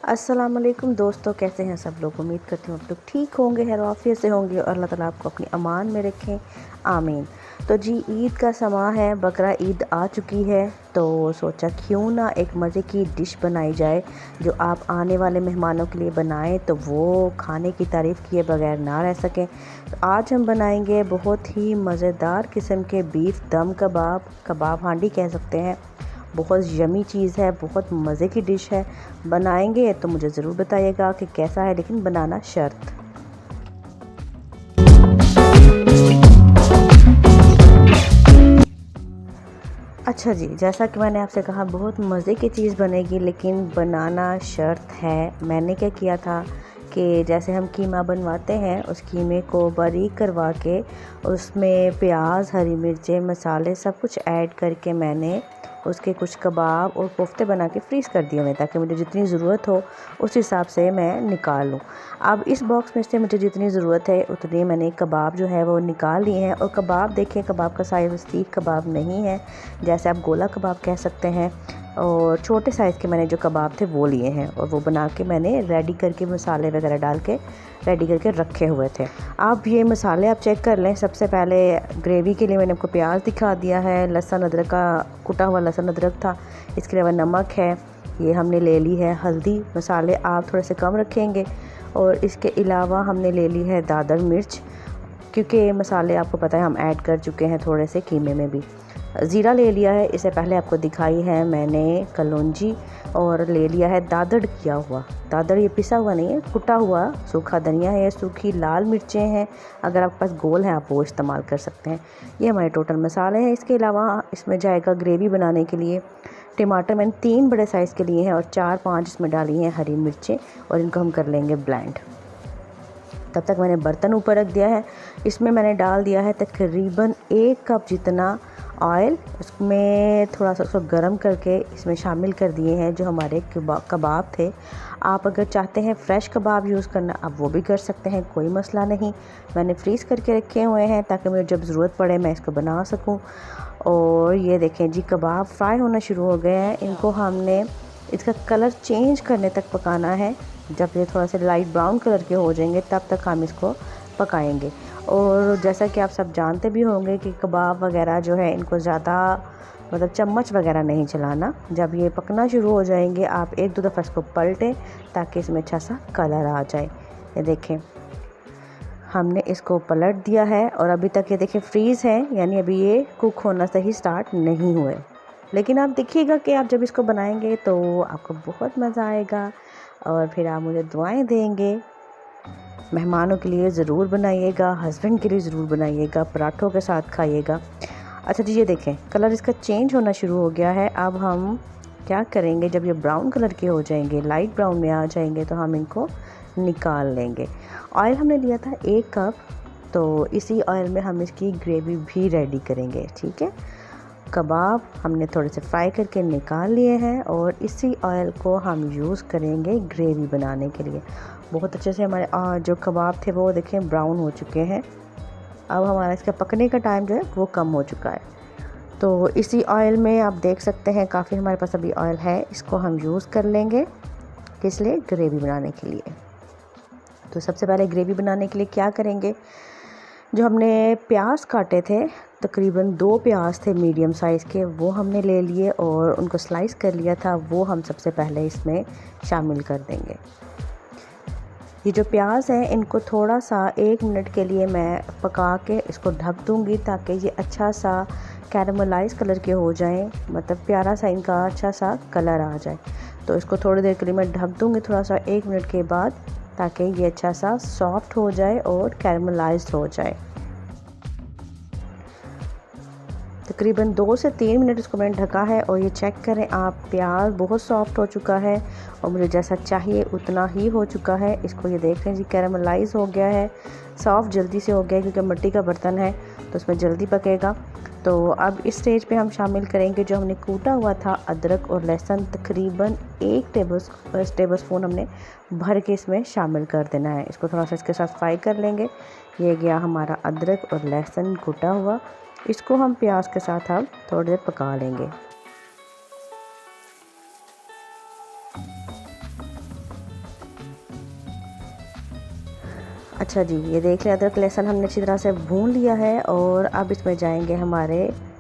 अस्सलाम वालेकुम दोस्तों, कैसे हैं सब लोग। उम्मीद करती हूँ आप लोग ठीक होंगे, खैर आफियत से होंगे और अल्लाह ताला आपको अपनी अमान में रखें, आमीन। तो जी ईद का समा है, बकरा ईद आ चुकी है, तो सोचा क्यों ना एक मज़े की डिश बनाई जाए जो आप आने वाले मेहमानों के लिए बनाएं तो वो खाने की तारीफ़ किए बगैर ना रह सकें। तो आज हम बनाएंगे बहुत ही मज़ेदार किस्म के बीफ दम कबाब, कबाब हांडी कह सकते हैं। बहुत यमी चीज़ है, बहुत मज़े की डिश है। बनाएंगे तो मुझे ज़रूर बताइएगा कि कैसा है, लेकिन बनाना शर्त। अच्छा जी, जैसा कि मैंने आपसे कहा बहुत मज़े की चीज़ बनेगी, लेकिन बनाना शर्त है। मैंने क्या किया था कि जैसे हम कीमा बनवाते हैं, उस कीमे को बारीक करवा के उसमें प्याज, हरी मिर्चें, मसाले सब कुछ ऐड करके मैंने उसके कुछ कबाब और कोफ्ते बना के फ्रीज़ कर दिए हुए, ताकि मुझे जितनी ज़रूरत हो उस हिसाब से मैं निकाल लूँ। अब इस बॉक्स में से मुझे जितनी ज़रूरत है उतनी मैंने कबाब जो है वो निकाल लिए हैं। और कबाब देखें, कबाब का साइज़ सीख कबाब नहीं है, जैसे आप गोला कबाब कह सकते हैं, और छोटे साइज़ के मैंने जो कबाब थे वो लिए हैं और वो बना के मैंने रेडी करके मसाले वगैरह डाल के रेडी करके रखे हुए थे। आप ये मसाले आप चेक कर लें। सबसे पहले ग्रेवी के लिए मैंने आपको प्याज दिखा दिया है, लहसुन अदरक का कुटा हुआ लहसुन अदरक था, इसके अलावा नमक है, ये हमने ले ली है हल्दी। मसाले आप थोड़े से कम रखेंगे। और इसके अलावा हमने ले ली है दादर मिर्च, क्योंकि मसाले आपको पता है हम ऐड कर चुके हैं थोड़े से कीमे में भी। ज़ीरा ले लिया है, इसे पहले आपको दिखाई है मैंने कलौंजी, और ले लिया है दादड़ किया हुआ। दादड़ ये पिसा हुआ नहीं है, कुटा हुआ सूखा धनिया है, सूखी लाल मिर्चें हैं, अगर आपके पास गोल है आप वो इस्तेमाल कर सकते हैं। ये हमारे टोटल मसाले हैं। इसके अलावा इसमें जाएगा ग्रेवी बनाने के लिए टमाटर मैंने 3 बड़े साइज़ के लिए हैं और 4-5 इसमें डाली हैं हरी मिर्चें, और इनको हम कर लेंगे ब्लेंड। तब तक मैंने बर्तन ऊपर रख दिया है। इसमें मैंने डाल दिया है तकरीबन 1 कप जितना ऑयल। उसमें थोड़ा सा उसको गर्म करके इसमें शामिल कर दिए हैं जो हमारे कबाब थे। आप अगर चाहते हैं फ़्रेश कबाब यूज़ करना, आप वो भी कर सकते हैं, कोई मसला नहीं। मैंने फ्रीज़ करके रखे हुए हैं ताकि मुझे जब ज़रूरत पड़े मैं इसको बना सकूं। और ये देखें जी, कबाब फ्राई होना शुरू हो गए हैं। इनको हमने इसका कलर चेंज करने तक पकाना है। जब ये थोड़ा सा लाइट ब्राउन कलर के हो जाएंगे तब तक हम इसको पकाएंगे। और जैसा कि आप सब जानते भी होंगे कि कबाब वगैरह जो है इनको ज़्यादा मतलब चम्मच वगैरह नहीं चलाना। जब ये पकना शुरू हो जाएंगे आप 1-2 दफ़ा इसको पलटें ताकि इसमें अच्छा सा कलर आ जाए। ये देखें, हमने इसको पलट दिया है और अभी तक ये देखें फ्रीज़ है, यानी अभी ये कुक होना सही स्टार्ट नहीं हुए। लेकिन आप देखिएगा कि आप जब इसको बनाएंगे तो आपको बहुत मज़ा आएगा और फिर आप मुझे दुआएं देंगे। मेहमानों के लिए ज़रूर बनाइएगा, हस्बैंड के लिए ज़रूर बनाइएगा, पराठों के साथ खाइएगा। अच्छा जी, ये देखें कलर इसका चेंज होना शुरू हो गया है। अब हम क्या करेंगे, जब ये ब्राउन कलर के हो जाएंगे, लाइट ब्राउन में आ जाएंगे, तो हम इनको निकाल लेंगे। ऑयल हमने लिया था 1 कप, तो इसी ऑयल में हम इसकी ग्रेवी भी रेडी करेंगे। ठीक है, कबाब हमने थोड़े से फ्राई करके निकाल लिए हैं और इसी ऑयल को हम यूज़ करेंगे ग्रेवी बनाने के लिए। बहुत अच्छे से हमारे जो कबाब थे वो देखें ब्राउन हो चुके हैं। अब हमारा इसका पकने का टाइम जो है वो कम हो चुका है। तो इसी ऑयल में आप देख सकते हैं काफ़ी हमारे पास अभी ऑयल है, इसको हम यूज़ कर लेंगे किस लिए, ग्रेवी बनाने के लिए। तो सबसे पहले ग्रेवी बनाने के लिए क्या करेंगे, जो हमने प्याज काटे थे तकरीबन 2 प्याज थे मीडियम साइज़ के, वो हमने ले लिए और उनको स्लाइस कर लिया था, वो हम सबसे पहले इसमें शामिल कर देंगे। ये जो प्याज हैं इनको थोड़ा सा 1 मिनट के लिए मैं पका के इसको ढक दूँगी ताकि ये अच्छा सा कैरमलाइज कलर के हो जाएं, मतलब प्यारा सा इनका अच्छा सा कलर आ जाए। तो इसको थोड़ी देर के लिए मैं ढक दूँगी थोड़ा सा 1 मिनट के बाद, ताकि ये अच्छा सा सॉफ्ट हो जाए और कैरमलाइज्ड हो जाए। तकरीबन 2 से 3 मिनट इसको मैंने ढका है और ये चेक करें आप, प्याज बहुत सॉफ्ट हो चुका है और मुझे जैसा चाहिए उतना ही हो चुका है। इसको ये देख लें जी, कैरमलाइज हो गया है, सॉफ्ट जल्दी से हो गया क्योंकि मिट्टी का बर्तन है तो उसमें जल्दी पकेगा। तो अब इस स्टेज पे हम शामिल करेंगे जो हमने कूटा हुआ था अदरक और लहसुन, तकरीबन 1 टेबल स्पून हमने भर के इसमें शामिल कर देना है। इसको थोड़ा सा इसके साथ फ्राई कर लेंगे। ये गया हमारा अदरक और लहसुन कूटा हुआ, इसको हम प्याज के साथ अब थोड़ी देर पका लेंगे। अच्छा जी, ये देख लें अदरक लहसुन हमने अच्छी तरह से भून लिया है और अब इसमें जाएंगे हमारे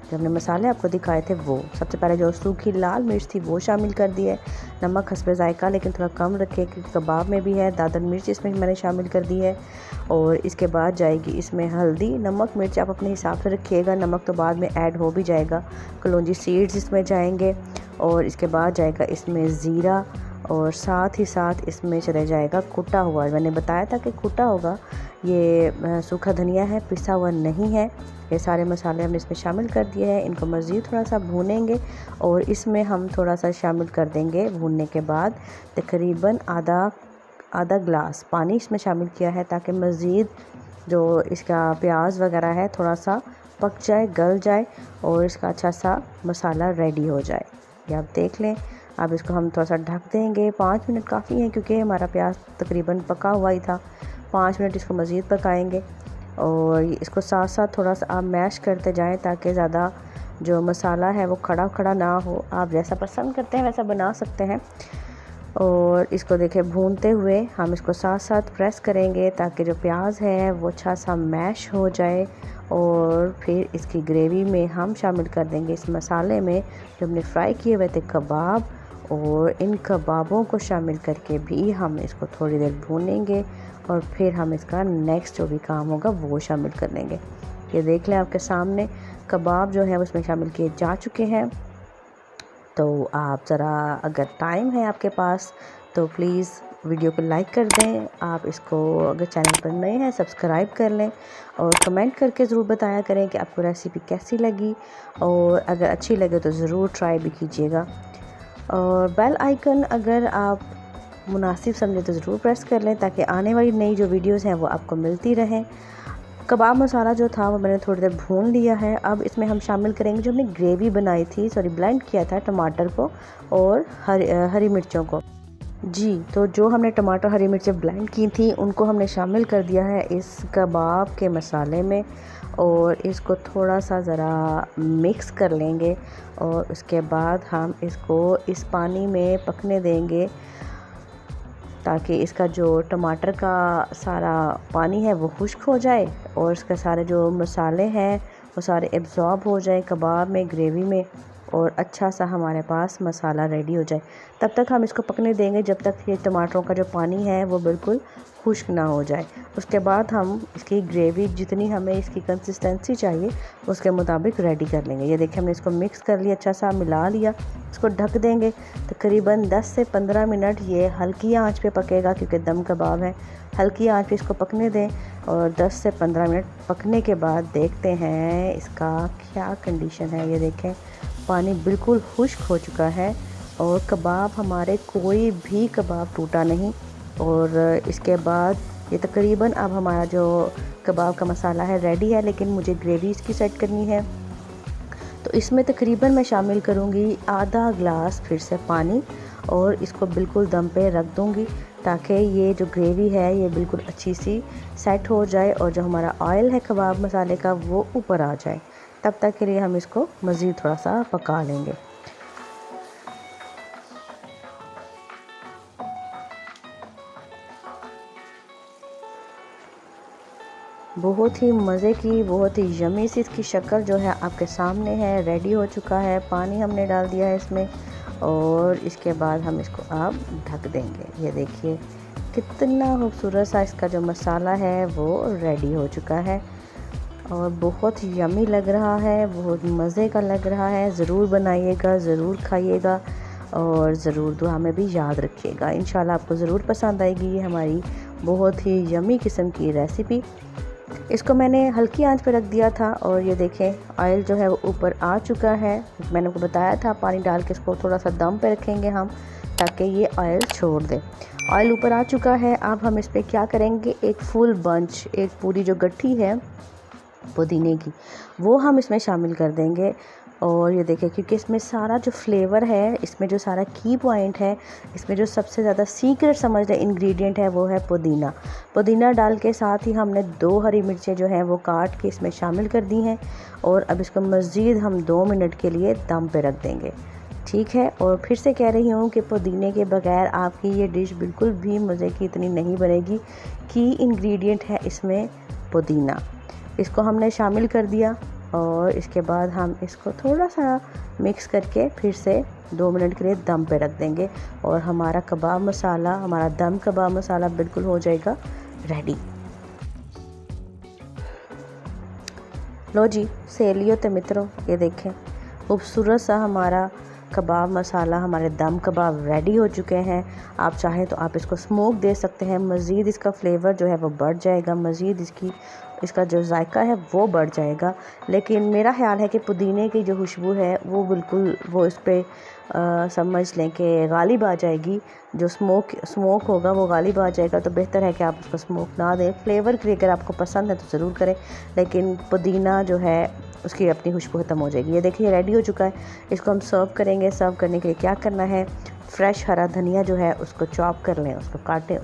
जो हमने मसाले आपको दिखाए थे वो। सबसे पहले जो सूखी लाल मिर्च थी वो शामिल कर दी है, नमक हस्बे ज़ायका लेकिन थोड़ा कम रखें क्योंकि कबाब में भी है, दादन मिर्च इसमें मैंने शामिल कर दी है। और इसके बाद जाएगी इसमें हल्दी, नमक मिर्च आप अपने हिसाब से रखिएगा, नमक तो बाद में ऐड हो भी जाएगा। कलौंजी सीड्स इसमें जाएंगे और इसके बाद जाएगा इसमें ज़ीरा और साथ ही साथ इसमें चले जाएगा कुटा हुआ। मैंने बताया था कि कुटा होगा, ये सूखा धनिया है, पिसा हुआ नहीं है। ये सारे मसाले हमने इसमें शामिल कर दिए हैं, इनको मज़ीद थोड़ा सा भूनेंगे और इसमें हम थोड़ा सा शामिल कर देंगे भूनने के बाद तकरीबन आधा ग्लास पानी इसमें शामिल किया है ताकि मज़ीद जो इसका प्याज वगैरह है थोड़ा सा पक जाए, गल जाए और इसका अच्छा सा मसाला रेडी हो जाए। ये आप देख लें। अब इसको हम थोड़ा सा ढक देंगे, 5 मिनट काफ़ी है क्योंकि हमारा प्याज तकरीबन पका हुआ ही था। 5 मिनट इसको मज़ीद पकाएंगे और इसको साथ साथ थोड़ा सा आप मैश करते जाएं ताकि ज़्यादा जो मसाला है वो खड़ा खड़ा ना हो। आप जैसा पसंद करते हैं वैसा बना सकते हैं। और इसको देखें भूनते हुए हम इसको साथ साथ प्रेस करेंगे ताकि जो प्याज है वो अच्छा सा मैश हो जाए और फिर इसकी ग्रेवी में हम शामिल कर देंगे इस मसाले में जो हमने फ्राई किए हुए थे कबाब, और इन कबाबों को शामिल करके भी हम इसको थोड़ी देर भूनेंगे और फिर हम इसका नेक्स्ट जो भी काम होगा वो शामिल कर लेंगे। ये देख लें आपके सामने कबाब जो है उसमें शामिल किए जा चुके हैं। तो आप ज़रा अगर टाइम है आपके पास तो प्लीज़ वीडियो को लाइक कर दें। आप इसको अगर चैनल पर नए हैं सब्सक्राइब कर लें और कमेंट करके ज़रूर बताया करें कि आपको रेसिपी कैसी लगी, और अगर अच्छी लगे तो ज़रूर ट्राई भी कीजिएगा। और बेल आइकन अगर आप मुनासिब समझे तो ज़रूर प्रेस कर लें ताकि आने वाली नई जो वीडियोस हैं वो आपको मिलती रहें। कबाब मसाला जो था वो मैंने थोड़ी देर भून लिया है। अब इसमें हम शामिल करेंगे जो हमने ग्रेवी बनाई थी, ब्लेंड किया था टमाटर को और हरी मिर्चों को। जी, तो जो हमने टमाटर हरी मिर्चें ब्लेंड की थी उनको हमने शामिल कर दिया है इस कबाब के मसाले में और इसको थोड़ा सा ज़रा मिक्स कर लेंगे और उसके बाद हम इसको इस पानी में पकने देंगे ताकि इसका जो टमाटर का सारा पानी है वो खुश्क हो जाए और इसके सारे जो मसाले हैं वो सारे एब्ज़ॉर्ब हो जाए कबाब में, ग्रेवी में, और अच्छा सा हमारे पास मसाला रेडी हो जाए। तब तक हम इसको पकने देंगे जब तक ये टमाटरों का जो पानी है वो बिल्कुल खुश्क ना हो जाए। उसके बाद हम इसकी ग्रेवी जितनी हमें इसकी कंसिस्टेंसी चाहिए उसके मुताबिक रेडी कर लेंगे। ये देखिए हमने इसको मिक्स कर लिया, अच्छा सा मिला लिया। इसको ढक देंगे तकरीबन 10 से 15 मिनट। ये हल्की आंच पे पकेगा क्योंकि दम कबाब है। हल्की आंच पे इसको पकने दें और 10 से 15 मिनट पकने के बाद देखते हैं इसका क्या कंडीशन है। ये देखें पानी बिल्कुल खुश्क हो चुका है और कबाब हमारे कोई भी कबाब टूटा नहीं। और इसके बाद ये तकरीबन अब हमारा जो कबाब का मसाला है रेडी है, लेकिन मुझे ग्रेवी इसकी सेट करनी है तो इसमें तकरीबन मैं शामिल करूँगी आधा ग्लास फिर से पानी और इसको बिल्कुल दम पे रख दूँगी ताकि ये जो ग्रेवी है ये बिल्कुल अच्छी सी सेट हो जाए और जो हमारा ऑयल है कबाब मसाले का वो ऊपर आ जाए। तब तक के लिए हम इसको मज़ीद थोड़ा सा पका लेंगे। बहुत ही मज़े की, बहुत ही यमी सी इसकी शक्ल जो है आपके सामने है, रेडी हो चुका है। पानी हमने डाल दिया है इसमें और इसके बाद हम इसको अब ढक देंगे। ये देखिए कितना खूबसूरत सा इसका जो मसाला है वो रेडी हो चुका है और बहुत यमी लग रहा है, बहुत मज़े का लग रहा है। ज़रूर बनाइएगा, ज़रूर खाइएगा और ज़रूर दुआ में भी याद रखिएगा। इंशाल्लाह आपको ज़रूर पसंद आएगी ये हमारी बहुत ही यमी किस्म की रेसिपी। इसको मैंने हल्की आंच पर रख दिया था और ये देखें ऑयल जो है वो ऊपर आ चुका है। मैंने आपको बताया था पानी डाल के इसको थोड़ा सा दम पे रखेंगे हम ताकि ये ऑयल छोड़ दे। ऑयल ऊपर आ चुका है। अब हम इस पर क्या करेंगे, एक फुल बंच, एक पूरी जो गट्ठी है पुदीने की वो हम इसमें शामिल कर देंगे। और ये देखें क्योंकि इसमें सारा जो फ्लेवर है, इसमें जो सारा की पॉइंट है, इसमें जो सबसे ज़्यादा सीक्रेट समझ लें इंग्रेडिएंट है वो है पुदीना। पुदीना डाल के साथ ही हमने 2 हरी मिर्चें जो हैं वो काट के इसमें शामिल कर दी हैं और अब इसको मज़ीद हम 2 मिनट के लिए दम पे रख देंगे ठीक है। और फिर से कह रही हूँ कि पुदीने के बगैर आपकी ये डिश बिल्कुल भी मज़े की इतनी नहीं बनेगी। की इंग्रेडिएंट है इसमें पुदीना। इसको हमने शामिल कर दिया और इसके बाद हम इसको थोड़ा सा मिक्स करके फिर से 2 मिनट के लिए दम पे रख देंगे और हमारा कबाब मसाला, हमारा दम कबाब मसाला बिल्कुल हो जाएगा रेडी। लो जी सहेलियों ते मित्रों, ये देखें खूबसूरत सा हमारा कबाब मसाला, हमारे दम कबाब रेडी हो चुके हैं। आप चाहें तो आप इसको स्मोक दे सकते हैं, मज़ीद इसका फ्लेवर जो है वो बढ़ जाएगा, मज़ीद इसका जो जायका है वो बढ़ जाएगा। लेकिन मेरा ख़्याल है कि पुदीने की जो खुशबू है वो बिल्कुल वो इस पर समझ लें कि गालिब आ जाएगी। जो स्मोक होगा वो गालिब आ जाएगा, तो बेहतर है कि आप उसको स्मोक ना दें। फ्लेवर के लिए अगर आपको पसंद है तो ज़रूर करें, लेकिन पुदीना जो है उसकी अपनी खुशबू ख़त्म हो जाएगी। ये देखिए रेडी हो चुका है। इसको हम सर्व करेंगे। सर्व करने के लिए क्या करना है, फ्रेश हरा धनिया जो है उसको चॉप कर लें, उसको काटें,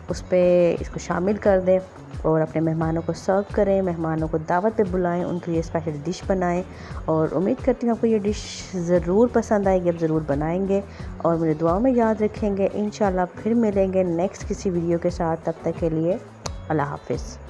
उस पर इसको शामिल कर दें और अपने मेहमानों को सर्व करें। मेहमानों को दावत पे बुलाएं, उनके लिए स्पेशल डिश बनाएं। और उम्मीद करती हूँ आपको ये डिश ज़रूर पसंद आएगी, आप ज़रूर बनाएंगे और मुझे दुआओं में याद रखेंगे। इंशाल्लाह फिर मिलेंगे नेक्स्ट किसी वीडियो के साथ। तब तक के लिए अल्लाह हाफ़िज़।